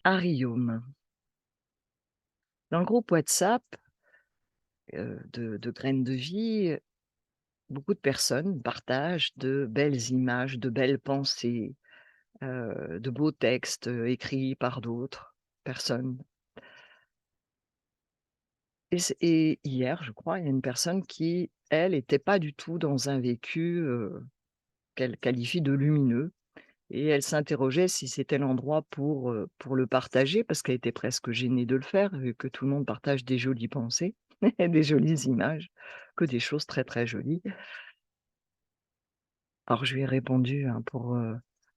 Arium. Dans le groupe WhatsApp, de Graines de vie, beaucoup de personnes partagent de belles images, de belles pensées, de beaux textes, écrits par d'autres personnes. Et hier, je crois, il y a une personne qui, elle, était pas du tout dans un vécu, qu'elle qualifie de lumineux, et elle s'interrogeait si c'était l'endroit pour le partager, parce qu'elle était presque gênée de le faire, vu que tout le monde partage des jolies pensées, des jolies images, que des choses très, très jolies. Alors je lui ai répondu, hein, pour,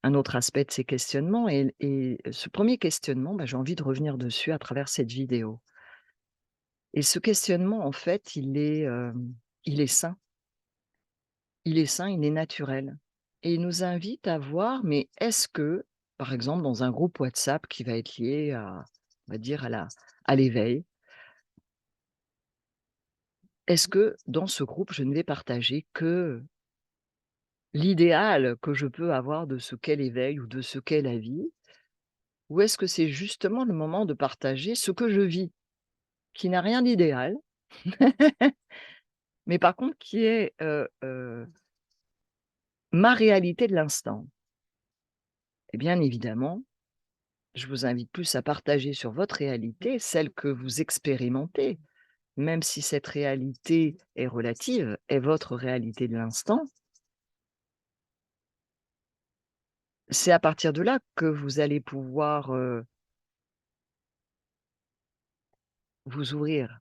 un autre aspect de ses questionnements, et ce premier questionnement, bah, j'ai envie de revenir dessus à travers cette vidéo. Et ce questionnement, en fait, il est sain. Il est sain, il est naturel, et il nous invite à voir, mais est-ce que, par exemple, dans un groupe WhatsApp qui va être lié à, on va dire, à l'éveil, est-ce que dans ce groupe, je ne vais partager que l'idéal que je peux avoir de ce qu'est l'éveil ou de ce qu'est la vie? Ou est-ce que c'est justement le moment de partager ce que je vis, qui n'a rien d'idéal, mais par contre qui est, ma réalité de l'instant? Et bien évidemment, je vous invite plus à partager sur votre réalité, celle que vous expérimentez, même si cette réalité est relative, est votre réalité de l'instant. C'est à partir de là que vous allez pouvoir, vous ouvrir.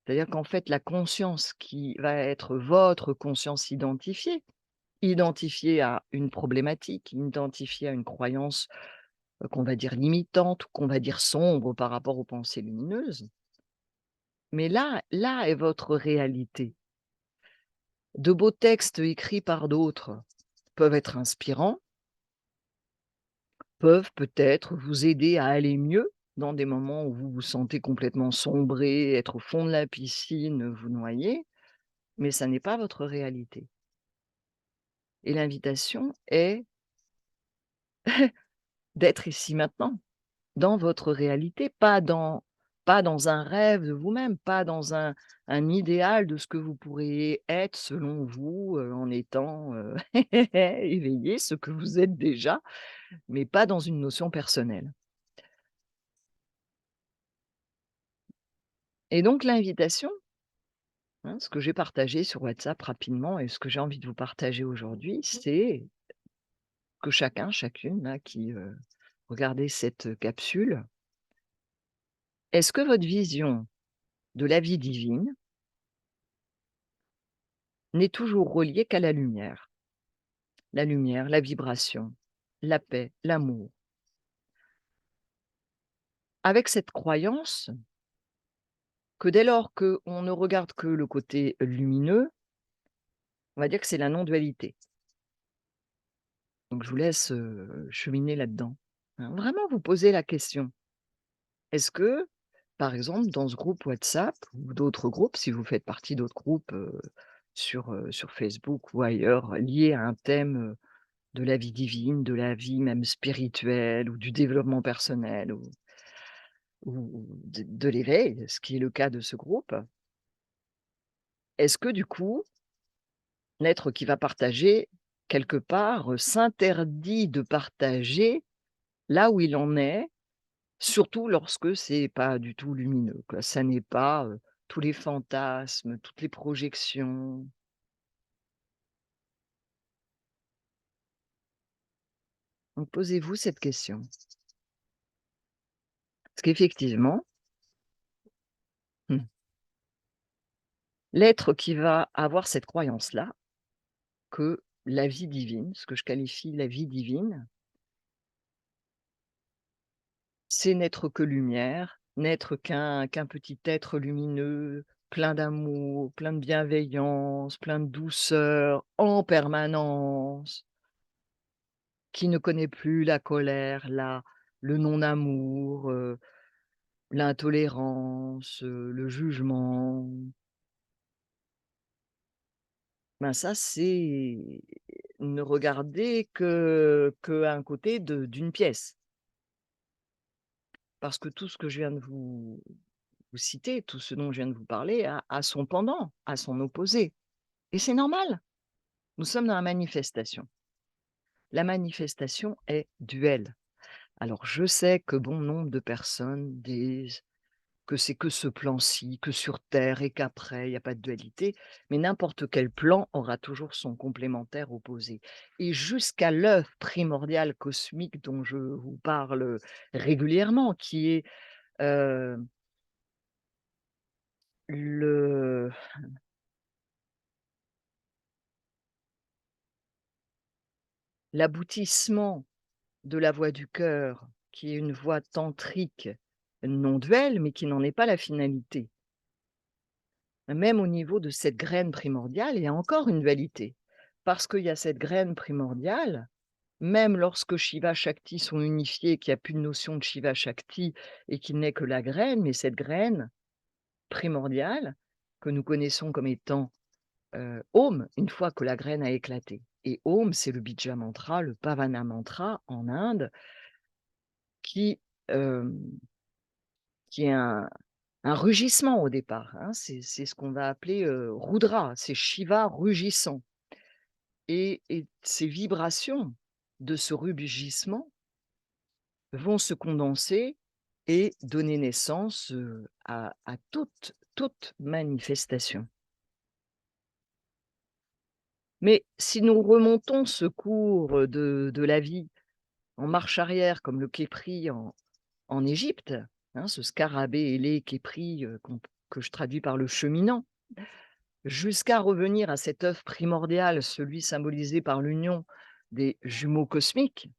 C'est-à-dire qu'en fait, la conscience qui va être votre conscience identifiée, identifiée à une problématique, identifiée à une croyance, qu'on va dire limitante ou qu'on va dire sombre par rapport aux pensées lumineuses. Mais là est votre réalité. De beaux textes écrits par d'autres peuvent être inspirants, peuvent peut-être vous aider à aller mieux dans des moments où vous vous sentez complètement sombré, être au fond de la piscine, vous noyer, mais ça n'est pas votre réalité. Et l'invitation est d'être ici maintenant, dans votre réalité, pas dans un rêve de vous-même, pas dans un idéal de ce que vous pourriez être selon vous, en étant, éveillé, ce que vous êtes déjà, mais pas dans une notion personnelle. Et donc l'invitation, hein, ce que j'ai partagé sur WhatsApp rapidement et ce que j'ai envie de vous partager aujourd'hui, c'est que chacun, chacune là qui, regardez cette capsule, est-ce que votre vision de la vie divine n'est toujours reliée qu'à la lumière? La lumière, la vibration, la paix, l'amour. Avec cette croyance que dès lors qu'on ne regarde que le côté lumineux, on va dire que c'est la non-dualité. Donc je vous laisse, cheminer là-dedans, hein. Vraiment vous poser la question. Est-ce que, par exemple, dans ce groupe WhatsApp ou d'autres groupes, si vous faites partie d'autres groupes, sur Facebook ou ailleurs, liés à un thème, de la vie divine, de la vie même spirituelle ou du développement personnel ou de l'éveil, ce qui est le cas de ce groupe. Est-ce que du coup, l'être qui va partager, quelque part, s'interdit de partager là où il en est, surtout lorsque c'est pas du tout lumineux, quoi. Ça n'est pas, tous les fantasmes, toutes les projections. Donc posez-vous cette question. Parce qu'effectivement, mmh, l'être qui va avoir cette croyance-là, que la vie divine, ce que je qualifie la vie divine, c'est n'être que lumière, n'être qu'un petit être lumineux, plein d'amour, plein de bienveillance, plein de douceur en permanence, qui ne connaît plus la colère, le non-amour, l'intolérance, le jugement. Ben ça, c'est ne regarder que un côté d'une pièce. parce que tout ce que je viens de vous citer, tout ce dont je viens de vous parler a son pendant, a son opposé et c'est normal. Nous sommes dans la manifestation. La manifestation est duelle. Alors je sais que bon nombre de personnes disent que c'est que ce plan-ci, que sur terre et qu'après il y a pas de dualité, mais n'importe quel plan aura toujours son complémentaire opposé et jusqu'à l'œuvre primordiale cosmique dont je vous parle régulièrement, qui est, heu, le l'aboutissement de la voie du cœur, qui est une voie tantrique non duelle, mais qui n'en est pas la finalité. Même au niveau de cette graine primordiale, il y a encore une dualité. Parce qu'il y a cette graine primordiale, même lorsque Shiva Shakti sont unifiés, qu'il y a plus de notion de Shiva Shakti et qu'il n'est que la graine, mais cette graine primordiale, que nous connaissons comme étant, Om, une fois que la graine a éclaté. Et Om, c'est le Bija mantra, le Pavana mantra en Inde, qui, hem, qui est un rugissement au départ, hein. C'est ce qu'on va appeler, Rudra, c'est Shiva rugissant. Et ces vibrations de ce rugissement vont se condenser et donner naissance, à toute manifestation. Mais si nous remontons ce cours, de la vie en marche arrière comme le Khépri en Égypte, hein, ce scarabée ailé Khépri, que je traduis par le cheminant, jusqu'à revenir à cet œuf primordial, celui symbolisé par l'union des jumeaux cosmiques.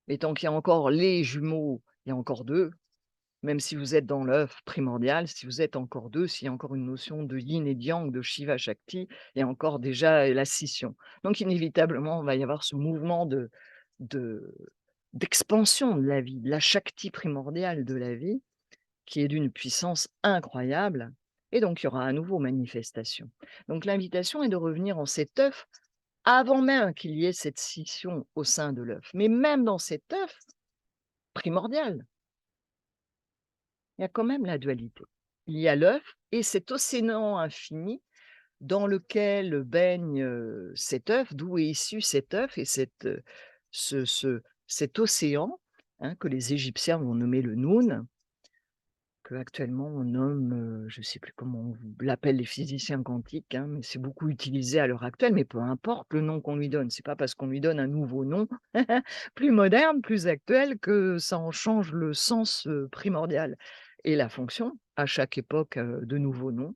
Et tant qu'il y a encore les jumeaux, il y a encore 2. Même si vous êtes dans l'œuf primordial, si vous êtes encore 2, s'il y a encore une notion de yin et de yang, de Shiva Shakti, il y a encore déjà la scission. Donc inévitablement, il va y avoir ce mouvement de d'expansion de la vie, de la Shakti primordiale de la vie, qui est d'une puissance incroyable et donc il y aura à nouveau manifestation. Donc l'invitation est de revenir en cet œuf avant même qu'il y ait cette scission au sein de l'œuf. Mais même dans cet œuf primordial, il y a quand même la dualité. Il y a l'œuf et cet océan infini dans lequel baigne, cet œuf, d'où est issu cet œuf et cet océan, hein, que les Égyptiens vont nommer le Noun, qu'actuellement on nomme, je ne sais plus comment on l'appellent les physiciens quantiques, hein, mais c'est beaucoup utilisé à l'heure actuelle, mais peu importe le nom qu'on lui donne. C'est pas parce qu'on lui donne un nouveau nom, plus moderne, plus actuel, que ça en change le sens, primordial et la fonction, à chaque époque, de nouveaux noms.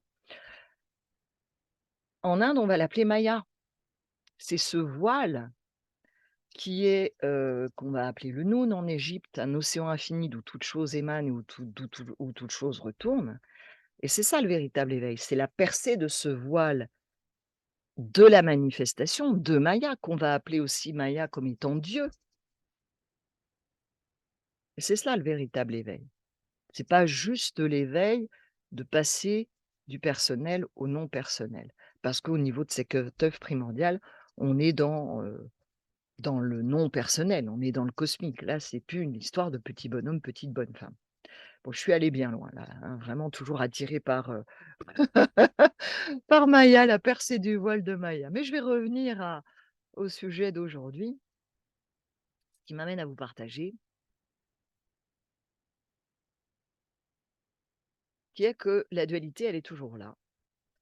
En Inde, on va l'appeler Maya. C'est ce voile qui est, qu'on va appeler le Noun en Égypte, un océan infini d'où toute chose émane et où toute chose retourne. Et c'est ça le véritable éveil, c'est la percée de ce voile de la manifestation de Maya, qu'on va appeler aussi Maya comme étant Dieu. Et c'est cela le véritable éveil. C'est pas juste l'éveil de passer du personnel au non personnel. Parce qu'au niveau de cette œuvre primordiale, on est dans le non personnel, on est dans le cosmique. Là, c'est plus une histoire de petit bonhomme, petite bonne femme. Bon, je suis allée bien loin là, hein, vraiment toujours attirée par, par Maya, la percée du voile de Maya. Mais je vais revenir au sujet d'aujourd'hui, qui m'amène à vous partager, qui est que la dualité, elle est toujours là.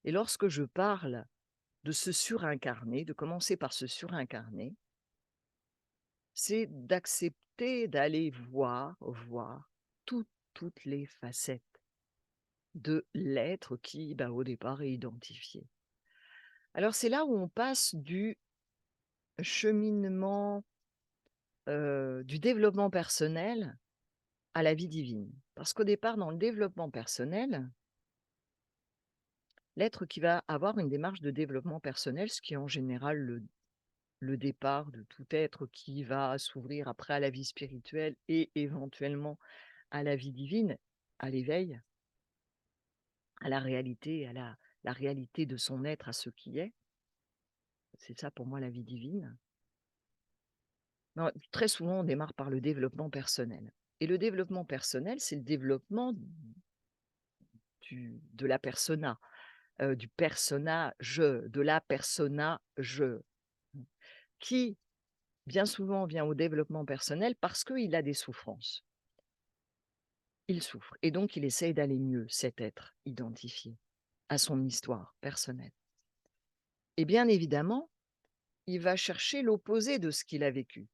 Et lorsque je parle de se surincarner, de commencer par se surincarner, c'est d'accepter d'aller voir toutes les facettes de l'être qui, bah, au départ, est identifié. Alors c'est là où on passe du cheminement, du développement personnel à la vie divine. Parce qu'au départ, dans le développement personnel, l'être qui va avoir une démarche de développement personnel, ce qui est en général le départ de tout être qui va s'ouvrir après à la vie spirituelle et éventuellement à la vie divine, à l'éveil, à la réalité, à la réalité de son être, à ce qui est. C'est ça pour moi la vie divine. Non, très souvent, on démarre par le développement personnel. Et le développement personnel, c'est le développement de la persona, du personnage, de la persona je, qui bien souvent vient au développement personnel parce qu'il a des souffrances. Il souffre et donc il essaye d'aller mieux, cet être identifié à son histoire personnelle. Et bien évidemment, il va chercher l'opposé de ce qu'il a vécu.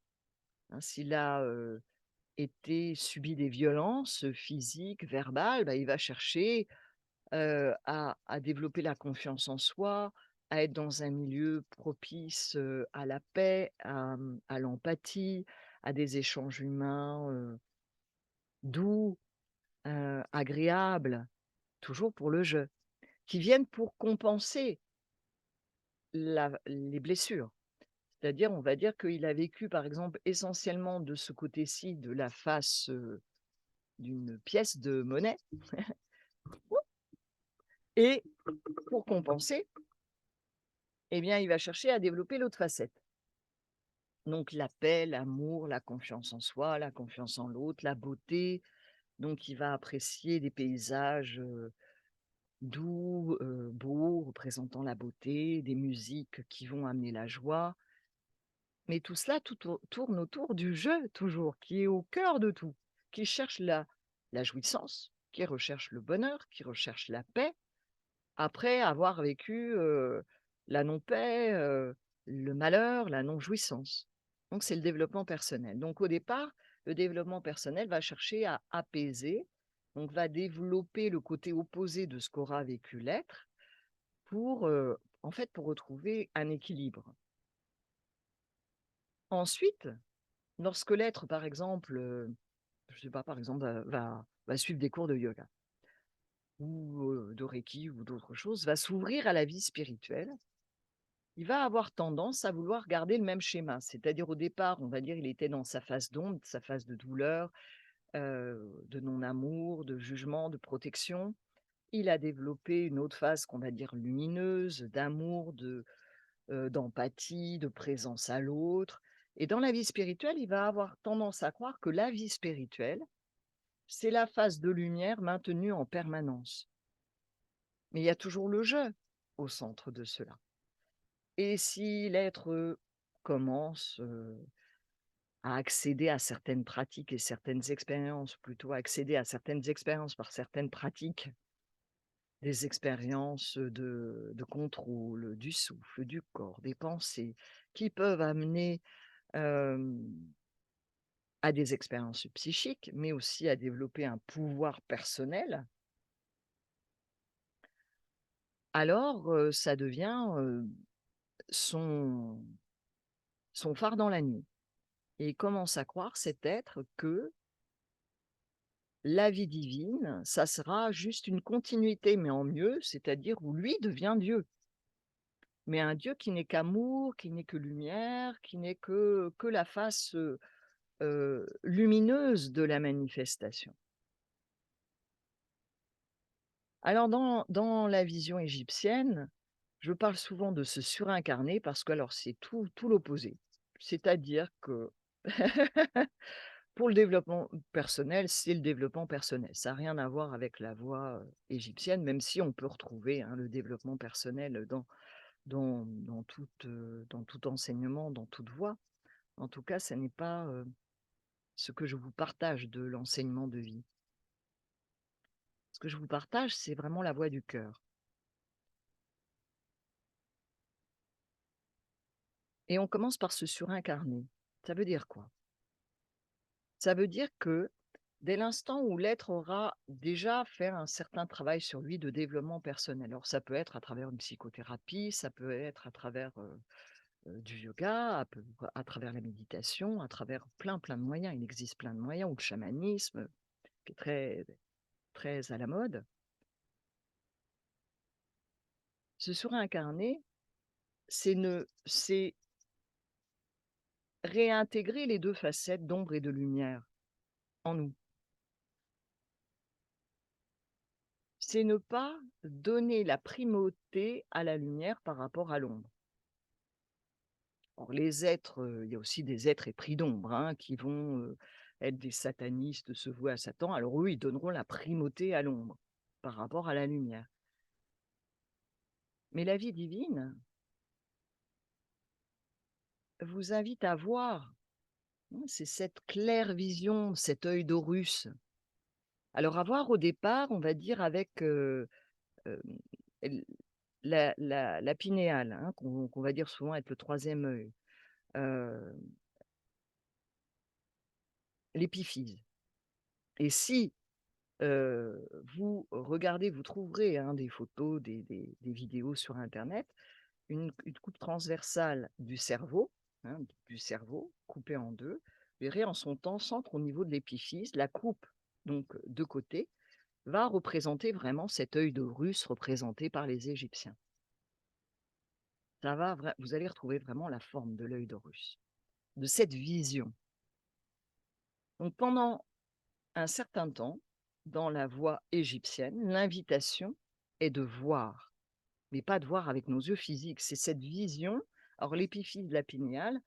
Hein, s'il a, subi des violences, physiques, verbales, bah, il va chercher, à développer la confiance en soi, à être dans un milieu propice, à la paix, à l'empathie, à des échanges humains, doux, agréables, toujours pour le jeu, qui viennent pour compenser les blessures. C'est-à-dire, on va dire qu'il a vécu, par exemple, essentiellement de ce côté-ci de la face, d'une pièce de monnaie et pour compenser, eh bien, il va chercher à développer l'autre facette. Donc la paix, l'amour, la confiance en soi, la confiance en l'autre, la beauté. Donc il va apprécier des paysages, doux, beaux, représentant la beauté, des musiques qui vont amener la joie. Mais tout cela tourne autour du jeu toujours, qui est au cœur de tout, qui cherche la jouissance, qui recherche le bonheur, qui recherche la paix, après avoir vécu, la non-paix, le malheur, la non-jouissance. Donc c'est le développement personnel. Donc au départ, le développement personnel va chercher à apaiser, donc va développer le côté opposé de ce qu'aura vécu l'être pour, en fait, pour retrouver un équilibre. Ensuite, lorsque l'être, par exemple, je sais pas, par exemple, va suivre des cours de yoga ou, de reiki ou d'autres choses, va s'ouvrir à la vie spirituelle. Il va avoir tendance à vouloir garder le même schéma. C'est-à-dire au départ, on va dire, il était dans sa phase d'ombre, sa phase de douleur, de non-amour, de jugement, de protection. Il a développé une autre phase qu'on va dire lumineuse, d'amour, d'empathie, de présence à l'autre. Et dans la vie spirituelle, il va avoir tendance à croire que la vie spirituelle, c'est la phase de lumière maintenue en permanence. Mais il y a toujours le jeu au centre de cela. Et si l'être, commence, à accéder à certaines pratiques et certaines expériences, plutôt accéder à certaines expériences par certaines pratiques, des expériences, de contrôle du souffle, du corps, des pensées, qui peuvent amener, hem, à des expériences psychiques, mais aussi à développer un pouvoir personnel, alors, ça devient, son phare dans la nuit et il commence à croire, cet être, que la vie divine, ça sera juste une continuité, mais en mieux, c'est-à-dire où lui devient Dieu. Mais un Dieu qui n'est qu'amour, qui n'est que lumière, qui n'est que la face, lumineuse de la manifestation. Alors dans la vision égyptienne, je parle souvent de se surincarner parce que alors c'est tout l'opposé. C'est-à-dire que pour le développement personnel, c'est le développement personnel. Ça a rien à voir avec la voie, égyptienne, même si on peut retrouver, hein, le développement personnel dans tout enseignement, dans toute voie. En tout cas, ce n'est pas, ce que je vous partage de l'enseignement de vie. Ce que je vous partage, c'est vraiment la voie du cœur. Et on commence par se surincarner. Ça veut dire quoi? Ça veut dire que dès l'instant où l'être aura déjà fait un certain travail sur lui de développement personnel, alors ça peut être à travers une psychothérapie, ça peut être à travers, du yoga, à travers la méditation, à travers plein de moyens. Il existe plein de moyens ou le chamanisme, qui est très à la mode. Se surincarner, c'est réintégrer les 2 facettes d'ombre et de lumière en nous. C'est ne pas donner la primauté à la lumière par rapport à l'ombre. Or les êtres, il y a aussi des êtres épris d'ombre, hein, qui vont, être des satanistes, se vouer à Satan, alors eux, ils donneront la primauté à l'ombre par rapport à la lumière. Mais la vie divine vous invite à voir, hein, c'est cette claire vision, cet œil d'Horus. Alors à voir au départ, on va dire avec, hem, l la pinéale, hein, qu'on va dire souvent être le troisième œil, heu, l'épiphyse. Et si, vous regardez, vous trouverez, hein, des photos, des vidéos sur internet, une coupe transversale du cerveau, hein, du cerveau coupé en 2. Vous verrez en son temps centre au niveau de l'épiphyse, la coupe donc de côté va représenter vraiment cet œil d'Horus représenté par les Égyptiens. Ça va vous allez retrouver vraiment la forme de l'œil d'Horus, de cette vision. Donc pendant un certain temps, dans la voie égyptienne, l'invitation est de voir, mais pas de voir avec nos yeux physiques. C'est cette vision. Alors l'épiphyse de la pinéale,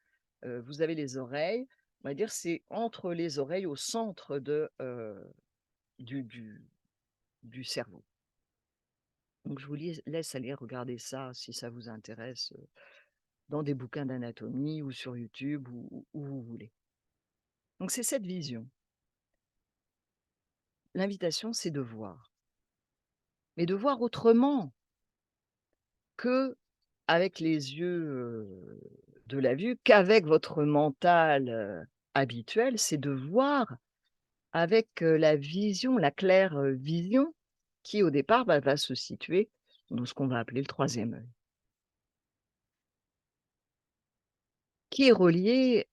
vous avez les oreilles, on va dire c'est entre les oreilles au centre du du du cerveau. Donc je vous laisse aller regarder ça si ça vous intéresse, dans des bouquins d'anatomie ou sur YouTube ou où vous voulez. Donc c'est cette vision. L'invitation, c'est de voir, mais de voir autrement que avec les yeux, de la vue, qu'avec votre mental, habituel. C'est de voir avec, la vision, la claire, vision qui au départ, bah, va se situer dans ce qu'on va appeler le troisième œil, qui est relié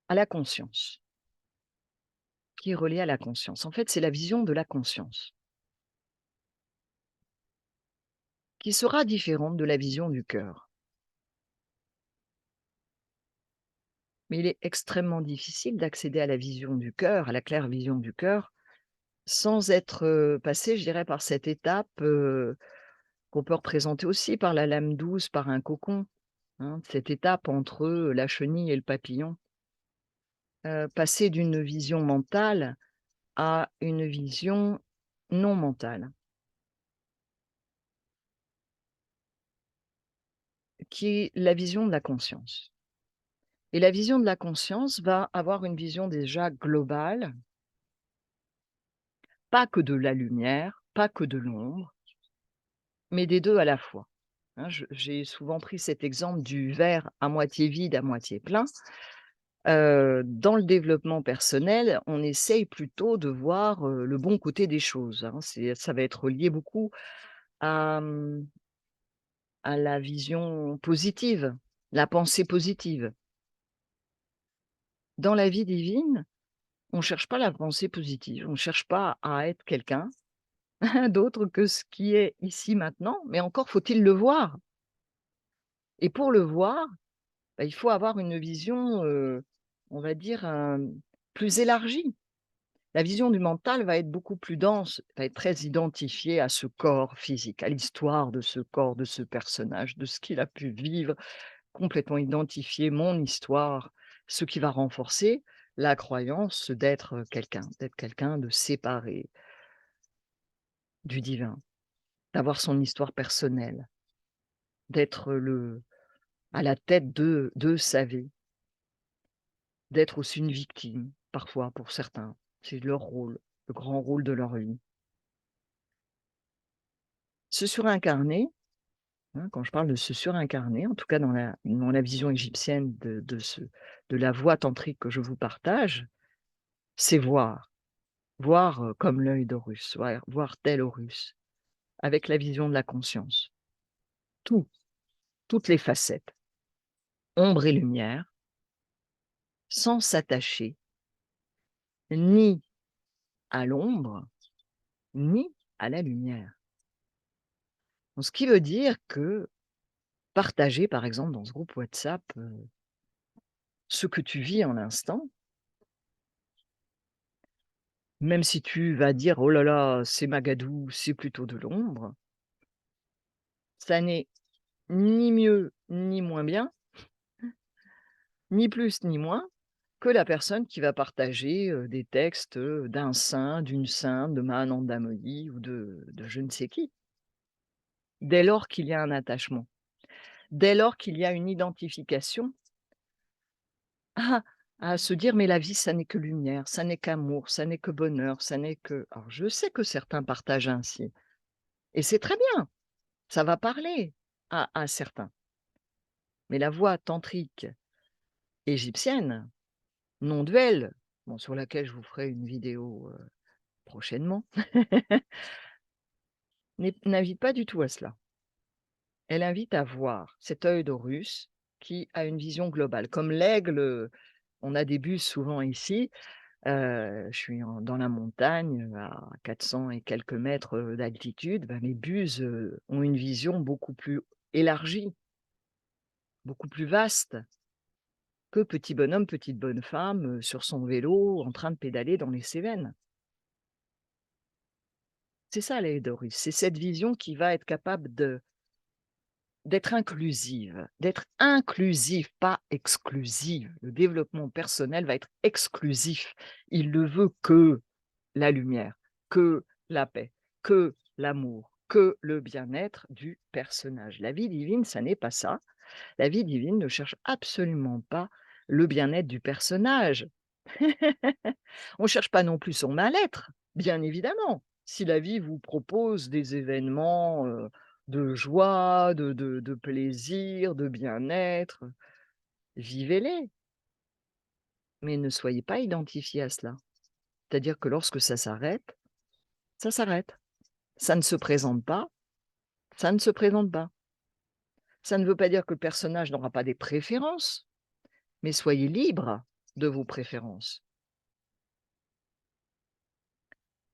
à la conscience, qui est relié à la conscience. En fait, c'est la vision de la conscience, qui sera différente de la vision du cœur. Mais il est extrêmement difficile d'accéder à la vision du cœur, à la claire vision du cœur, sans être, passé, je dirais, par cette étape, qu'on peut représenter aussi par la lame douce, par un cocon, hein, cette étape entre, la chenille et le papillon. Passer d'une vision mentale à une vision non mentale, qui est la vision de la conscience. Et la vision de la conscience va avoir une vision déjà globale, pas que de la lumière, pas que de l'ombre, mais des 2 à la fois. Hein, j'ai souvent pris cet exemple du verre à moitié vide, à moitié plein. Dans le développement personnel, on essaye plutôt de voir, le bon côté des choses, hein. Ça va être lié beaucoup à, à la vision positive, la pensée positive. Dans la vie divine, on cherche pas la pensée positive, on cherche pas à être quelqu'un d'autre que ce qui est ici maintenant, mais encore faut-il le voir. Et pour le voir, bah, il faut avoir une vision, on va dire, plus élargie. La vision du mental va être beaucoup plus dense, va être très identifiée à ce corps physique, à l'histoire de ce corps, de ce personnage, de ce qu'il a pu vivre, complètement identifier mon histoire, ce qui va renforcer la croyance d'être quelqu'un de séparé du divin, d'avoir son histoire personnelle, d'être à la tête de sa vie, d'être aussi une victime, parfois pour certains. C'est leur rôle, le grand rôle de leur vie. Se surincarner, hein, quand je parle de se surincarner, en tout cas dans la vision égyptienne de la voie tantrique que je vous partage, c'est voir. Voir, comme l'œil d'Horus, voir tel Horus, avec la vision de la conscience. Tout, toutes les facettes, ombre et lumière, sans s'attacher ni à l'ombre, ni à la lumière. Donc ce qui veut dire que partager, par exemple, dans ce groupe WhatsApp, ce que tu vis en l'instant, même si tu vas dire: «Oh là là, c'est Magadou, c'est plutôt de l'ombre», ça n'est ni mieux ni moins bien, ni plus ni moins. que la personne qui va partager, des textes, d'un saint, d'une sainte, de Mahananda Modi ou de je ne sais qui. Dès lors qu'il y a un attachement, dès lors qu'il y a une identification à à se dire: «Mais la vie, ça n'est que lumière, ça n'est qu'amour, ça n'est que bonheur, ça n'est que» alors je sais que certains partagent ainsi et c'est très bien, ça va parler à certains. Mais la voix tantrique égyptienne, non duel, bon sur laquelle je vous ferai une vidéo, prochainement, n'invite pas du tout à cela. Elle invite à voir cet œil d'Horus qui a une vision globale. Comme l'aigle, on a des bus souvent ici, je suis dans la montagne, à 400 et quelques mètres, d'altitude, bah, mes buses, ont une vision beaucoup plus élargie, beaucoup plus vaste que petit bonhomme, petite bonne femme, sur son vélo en train de pédaler dans les Cévennes. C'est ça l'œil d'Horus, c'est cette vision qui va être capable d'être inclusive, pas exclusive. Le développement personnel va être exclusif. Il ne veut que la lumière, que la paix, que l'amour, que le bien-être du personnage. La vie divine, ça n'est pas ça. La vie divine ne cherche absolument pas le bien-être du personnage. On ne cherche pas non plus son mal-être, bien évidemment. Si la vie vous propose des événements, de joie, de plaisir, de bien-être, vivez-les, mais ne soyez pas identifiés à cela. C'est-à-dire que lorsque ça s'arrête, ça s'arrête. Ça ne se présente pas, ça ne se présente pas. Ça ne veut pas dire que le personnage n'aura pas des préférences, mais soyez libre de vos préférences.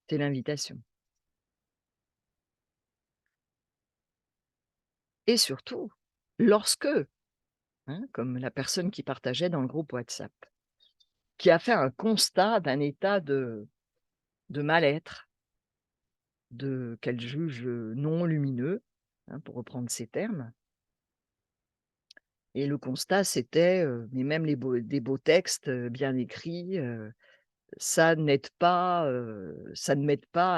C'est l'invitation et surtout, lorsque, hein, comme la personne qui partageait dans le groupe WhatsApp, qui a fait un constat d'un état de mal-être, qu'elle juge, non lumineux, hein, pour reprendre ses termes et le constat c'était, mais même des beaux textes, bien écrits, ça ne m'aide pas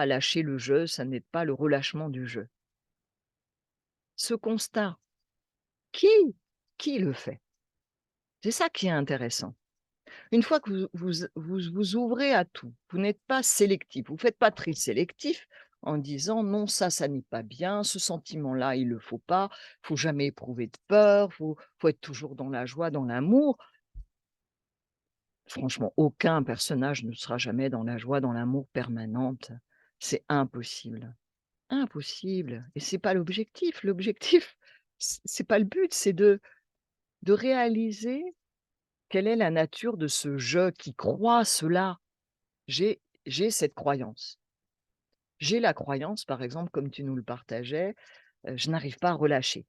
à lâcher le jeu, ça n'aide pas le relâchement du jeu. Ce constat, qui qui le fait? C'est ça qui est intéressant. Une fois que vous ouvrez à tout, vous n'êtes pas sélectif, vous faites pas tri sélectif en disant: «Non, ça n'est pas bien, ce sentiment-là, il le faut pas, faut jamais éprouver de peur, faut être toujours dans la joie, dans l'amour». Franchement, aucun personnage ne sera jamais dans la joie, dans l'amour permanente. C'est impossible. Impossible et c'est pas l'objectif. L'objectif, c'est pas le but, c'est de réaliser quelle est la nature de ce «je» qui croit cela. J'ai cette croyance. J'ai la croyance, par exemple, comme tu nous le partageais, je n'arrive pas à relâcher.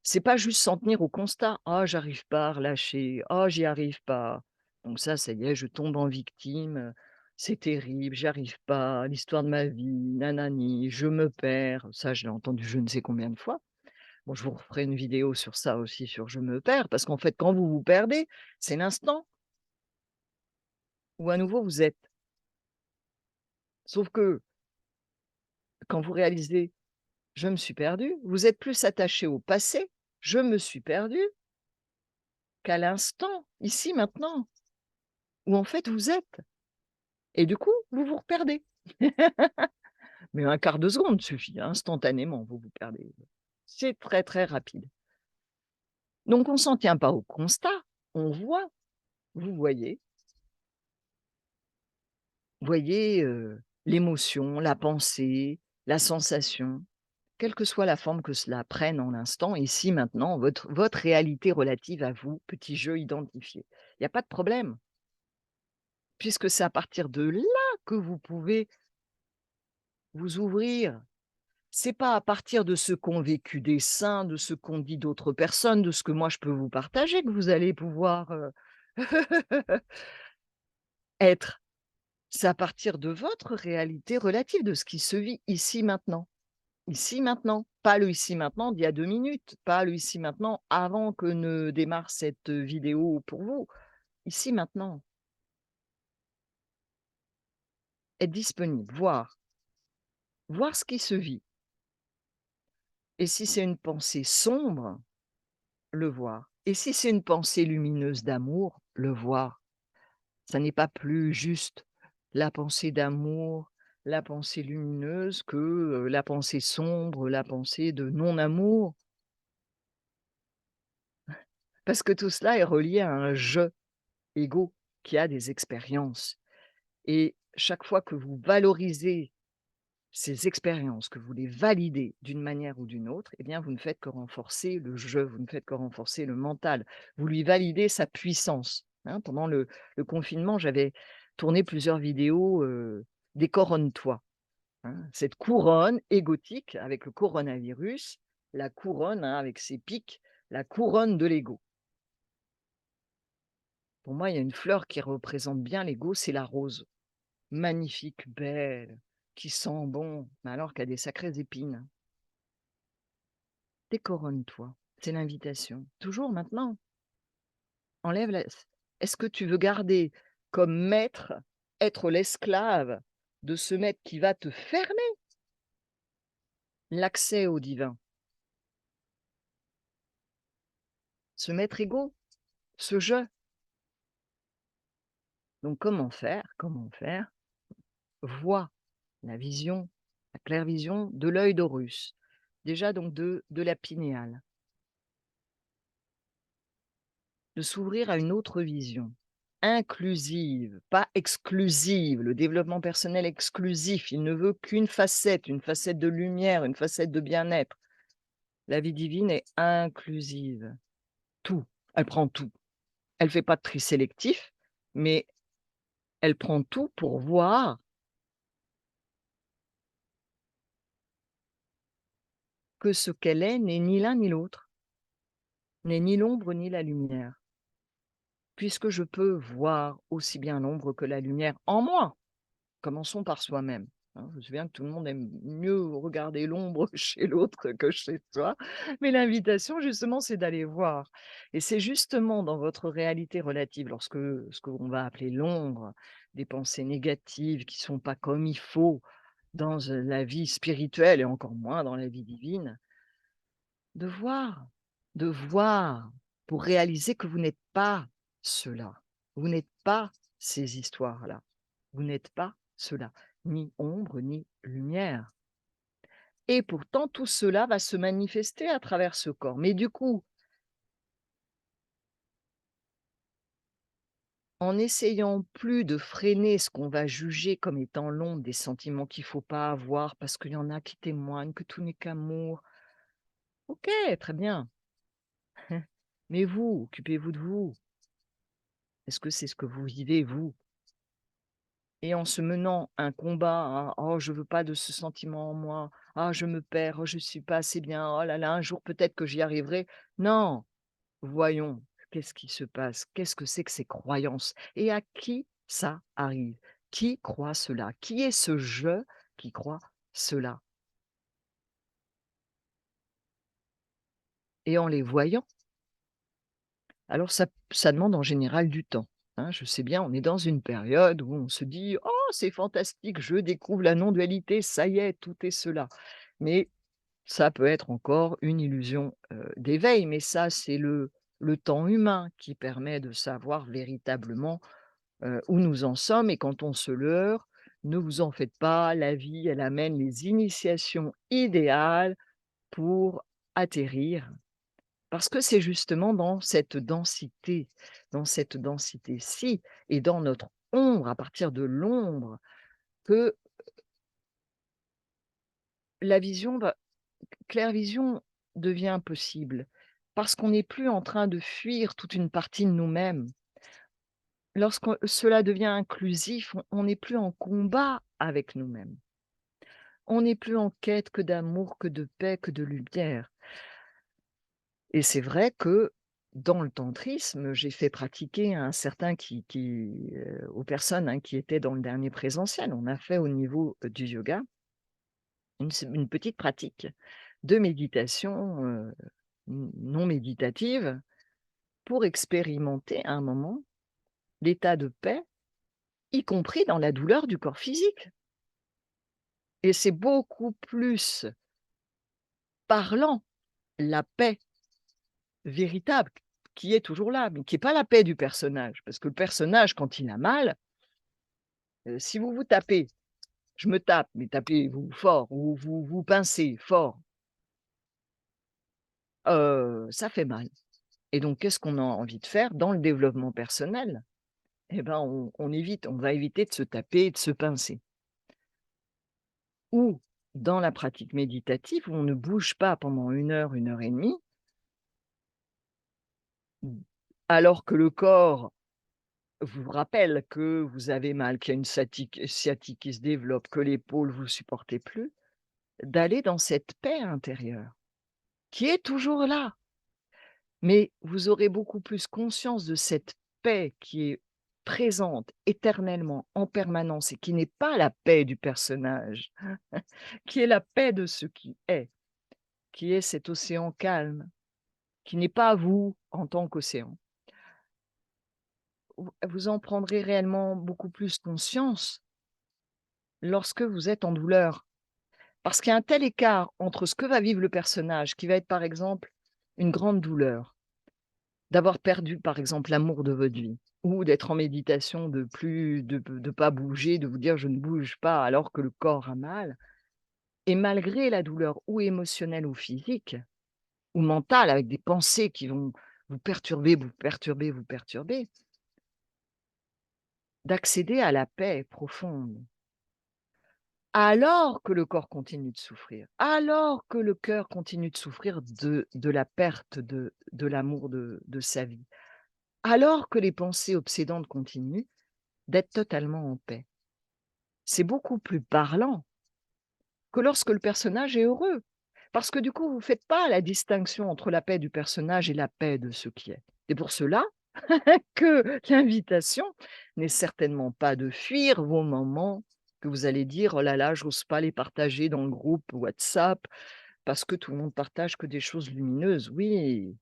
C'est pas juste s'en tenir au constat: «Ah, j'arrive pas à relâcher. Ah, j'y arrive pas». Donc ça y est, je tombe en victime, c'est terrible, j'y arrive pas, l'histoire de ma vie, nanani, je me perds. Ça, je l'ai entendu je ne sais combien de fois. Bon, je vous referai une vidéo sur ça aussi, sur «je me perds», parce qu'en fait, quand vous vous perdez, c'est l'instant où à nouveau vous êtes. Sauf que quand vous réalisez: «Je me suis perdu», vous êtes plus attaché au passé, «je me suis perdu», qu'à l'instant, ici, maintenant, où en fait vous êtes. Et du coup, vous vous reperdez. Mais un quart de seconde suffit, hein, instantanément, vous vous perdez. C'est très, très rapide. Donc on s'en tient pas au constat, on voit, vous voyez, l'émotion, la pensée, la sensation, quelle que soit la forme que cela prenne en l'instant, ici, maintenant, votre réalité relative à vous, petit jeu identifié. Il y a pas de problème, puisque c'est à partir de là que vous pouvez vous ouvrir. C'est pas à partir de ce qu'ont vécu des saints, de ce qu'ont dit d'autres personnes, de ce que moi je peux vous partager que vous allez pouvoir, être. C'est à partir de votre réalité relative, de ce qui se vit ici maintenant. Ici maintenant, pas le ici maintenant d'il y a 2 minutes, pas le ici maintenant avant que ne démarre cette, vidéo pour vous. ici, maintenant, être disponible, voir ce qui se vit et si c'est une pensée sombre, le voir et si c'est une pensée lumineuse d'amour, le voir. Ça n'est pas plus juste la pensée d'amour, la pensée lumineuse que, la pensée sombre, la pensée de non-amour, parce que tout cela est relié à un «je» ego qui a des expériences et chaque fois que vous valorisez ces expériences, que vous les validez d'une manière ou d'une autre, eh bien, vous ne faites que renforcer le «je», vous ne faites que renforcer le mental. Vous lui validez sa puissance, hein. Pendant le confinement, j'avais tourné plusieurs vidéos, «Décoronne-toi», hein. Cette couronne égotique avec le coronavirus, la couronne, hein, avec ses pics, la couronne de l'ego. Pour moi, il y a une fleur qui représente bien l'ego, c'est la rose. Magnifique, belle, qui sent bon, mais alors qu'elle a des sacrées épines. Décoronne-toi, c'est l'invitation. Toujours maintenant, enlève la est-ce que tu veux garder comme maître, être l'esclave de ce maître qui va te fermer l'accès au divin? Ce maître égo, ce «je». Donc comment faire? Comment faire? Vois la vision, la clair-vision de l'œil d'Horus. Déjà donc de la pinéale. De s'ouvrir à une autre vision, inclusive, pas exclusive. Le développement personnel exclusif, il ne veut qu'une facette, une facette de lumière, une facette de bien-être. La vie divine est inclusive, tout, elle prend tout. Elle fait pas de tri sélectif, mais elle prend tout pour voir que ce qu'elle est n'est ni l'un ni l'autre, n'est ni l'ombre ni la lumière, puisque je peux voir aussi bien l'ombre que la lumière en moi. Commençons par soi-même, hein. Je me souviens que tout le monde aime mieux regarder l'ombre chez l'autre que chez soi, mais l'invitation justement, c'est d'aller voir et c'est justement dans votre réalité relative, lorsque ce qu'on va appeler l'ombre, des pensées négatives qui sont pas comme il faut dans, la vie spirituelle et encore moins dans la vie divine, de voir, de voir pour réaliser que vous n'êtes pas cela. Vous n'êtes pas ces histoires-là. Vous n'êtes pas cela, ni ombre, ni lumière. Et pourtant, tout cela va se manifester à travers ce corps. Mais du coup, en essayant plus de freiner ce qu'on va juger comme étant l'ombre des sentiments qu'il faut pas avoir parce qu'il y en a qui témoignent que tout n'est qu'amour. OK, très bien. Mais vous, occupez-vous de vous. Est-ce que c'est ce que vous vivez, vous? Et en se menant un combat, hein: «Oh, je veux pas de ce sentiment en moi. Ah, je me perds. Oh, je suis pas assez bien. Oh là là, un jour peut-être que j'y arriverai». Non, voyons, qu'est-ce qui se passe? Qu'est-ce que c'est que ces croyances? Et à qui ça arrive? Qui croit cela? Qui est ce «je» qui croit cela? Et en les voyant, alors ça demande en général du temps, hein. Je sais bien, on est dans une période où on se dit: «Oh, c'est fantastique, je découvre la non-dualité, ça y est, tout est cela». Mais ça peut être encore une illusion, d'éveil, mais ça, c'est le temps humain qui permet de savoir véritablement, où nous en sommes et quand on se leurre, ne vous en faites pas, la vie, elle amène les initiations idéales pour atterrir. Parce que c'est justement dans cette densité-ci et dans notre ombre, à partir de l'ombre, que la vision va clair-vision devient possible, parce qu'on n'est plus en train de fuir toute une partie de nous-mêmes. Lorsque cela devient inclusif, on n'est plus en combat avec nous-mêmes. On n'est plus en quête que d'amour, que de paix, que de lumière. Et c'est vrai que dans le tantrisme, j'ai fait pratiquer à un certain aux personnes, hein, qui étaient dans le dernier présentiel. On a fait au niveau, du yoga, une petite pratique de méditation, non méditative pour expérimenter à un moment l'état de paix, y compris dans la douleur du corps physique. Et c'est beaucoup plus parlant, la paix véritable, qui est toujours là, mais qui est pas la paix du personnage. Parce que le personnage, quand il a mal, si vous vous tapez, je me tape, mais tapez-vous fort ou vous vous pincez fort, ça fait mal. Et donc qu'est-ce qu'on a envie de faire dans le développement personnel? Eh ben, on va éviter de se taper et de se pincer. Ou dans la pratique méditative où on ne bouge pas pendant 1 heure et demie, alors que le corps vous rappelle que vous avez mal, qu'il y a une sciatique qui se développe, que l'épaule vous supportez plus, d'aller dans cette paix intérieure, qui est toujours là. Mais vous aurez beaucoup plus conscience de cette paix qui est présente éternellement, en permanence et qui n'est pas la paix du personnage, qui est la paix de ce qui est cet océan calme, qui n'est pas vous en tant qu'océan. Vous en prendrez réellement beaucoup plus conscience lorsque vous êtes en douleur. Parce qu'il y a un tel écart entre ce que va vivre le personnage, qui va être par exemple une grande douleur, d'avoir perdu par exemple l'amour de votre vie, ou d'être en méditation, de pas bouger, de vous dire: «Je ne bouge pas», alors que le corps a mal et malgré la douleur ou émotionnelle ou physique ou mentale, avec des pensées qui vont vous perturber, vous perturber, vous perturber, d'accéder à la paix profonde. Alors que le corps continue de souffrir, alors que le cœur continue de souffrir de la perte de l'amour de sa vie, alors que les pensées obsédantes continuent, d'être totalement en paix. C'est beaucoup plus parlant que lorsque le personnage est heureux. Parce que du coup, vous ne faites pas la distinction entre la paix du personnage et la paix de ce qui est. C'est pour cela que l'invitation n'est certainement pas de fuir vos moments que vous allez dire: «Oh là là, j'ose pas les partager dans le groupe WhatsApp parce que tout le monde partage que des choses lumineuses». Oui,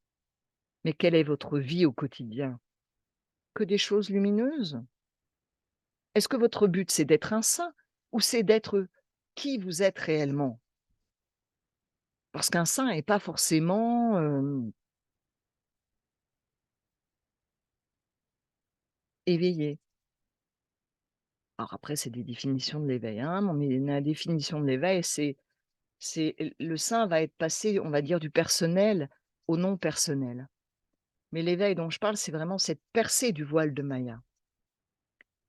mais quelle est votre vie au quotidien? Que des choses lumineuses? Est-ce que votre but, c'est d'être un saint ou c'est d'être qui vous êtes réellement? Parce qu'un saint n'est pas forcément, éveillé. Alors après, c'est des définitions de l'éveil, hein, mais la définition de l'éveil, c'est le saint va être passé, on va dire, du personnel au non personnel. Mais l'éveil dont je parle, c'est vraiment cette percée du voile de Maya.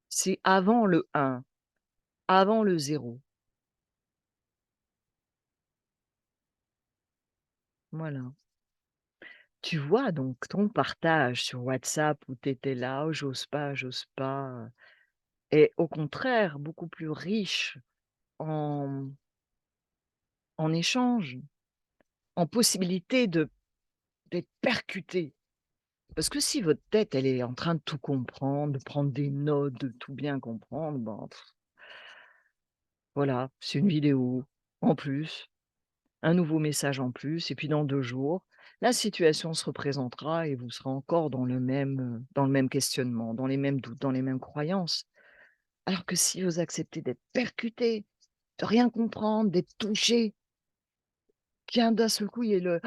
C'est avant le un, avant le zéro. Voilà. Tu vois donc ton partage sur WhatsApp où tu étais là: «Oh j'ose pas», est au contraire beaucoup plus riche en échange, en possibilité d'être percuté. Parce que si votre tête, elle est en train de tout comprendre, de prendre des notes, de tout bien comprendre, ben, voilà, c'est une vidéo en plus, un nouveau message en plus et puis dans 2 jours, la situation se représentera et vous serez encore dans le même questionnement, dans les mêmes doutes, dans les mêmes croyances. Alors que si vous acceptez d'être percuté, de rien comprendre, d'être touché, qu'un d'un seul coup, il y ait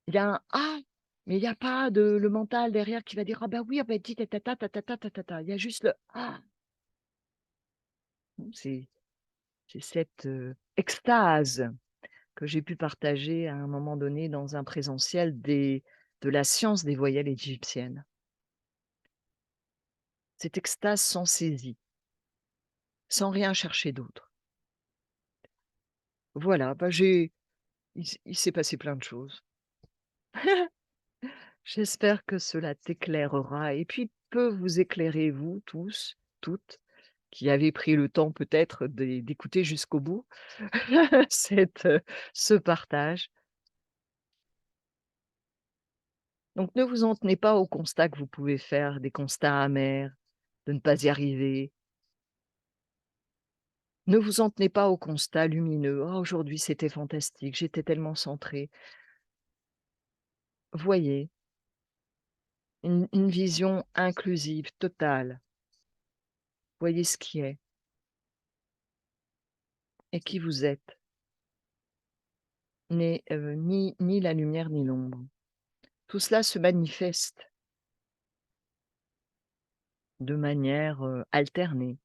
il y a un «Ah!» mais il y a pas le mental derrière qui va dire: «Ah bah oui, ah bah dis ta ta ta ta ta ta ta ta ta». Il y a juste le «Ah!» c'est cette, extase que j'ai pu partager à un moment donné dans un présentiel de la science des voyelles égyptiennes. Cette extase sans saisie, sans rien chercher d'autre. Voilà, bah, il s'est passé plein de choses. J'espère que cela t'éclairera et puis peut vous éclairer vous tous, toutes, qui avez pris le temps peut-être d'écouter jusqu'au bout ce partage. Donc ne vous en tenez pas aux constats que vous pouvez faire, des constats amers, de ne pas y arriver. Ne vous en tenez pas aux constats lumineux: «Oh aujourd'hui c'était fantastique, j'étais tellement centré». Voyez une vision inclusive, totale. Voyez ce qui est et qui vous êtes. Ni la lumière ni l'ombre. Tout cela se manifeste de manière, alternée,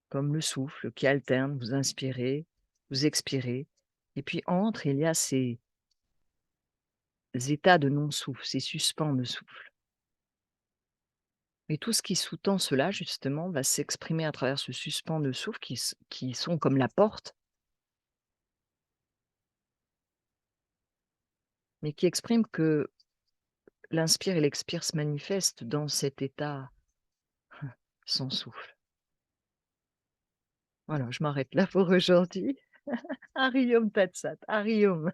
comme le souffle qui alterne, vous inspirez, vous expirez et puis entre, il y a ces états de non-souffle, ces suspens de souffle et tout ce qui sous-tend cela justement va s'exprimer à travers ce suspens de souffle qui sont comme la porte, mais qui expriment que l'inspire et l'expire se manifestent dans cet état sans souffle. Voilà, je m'arrête là pour aujourd'hui. Hariom Tatsat, Hariom.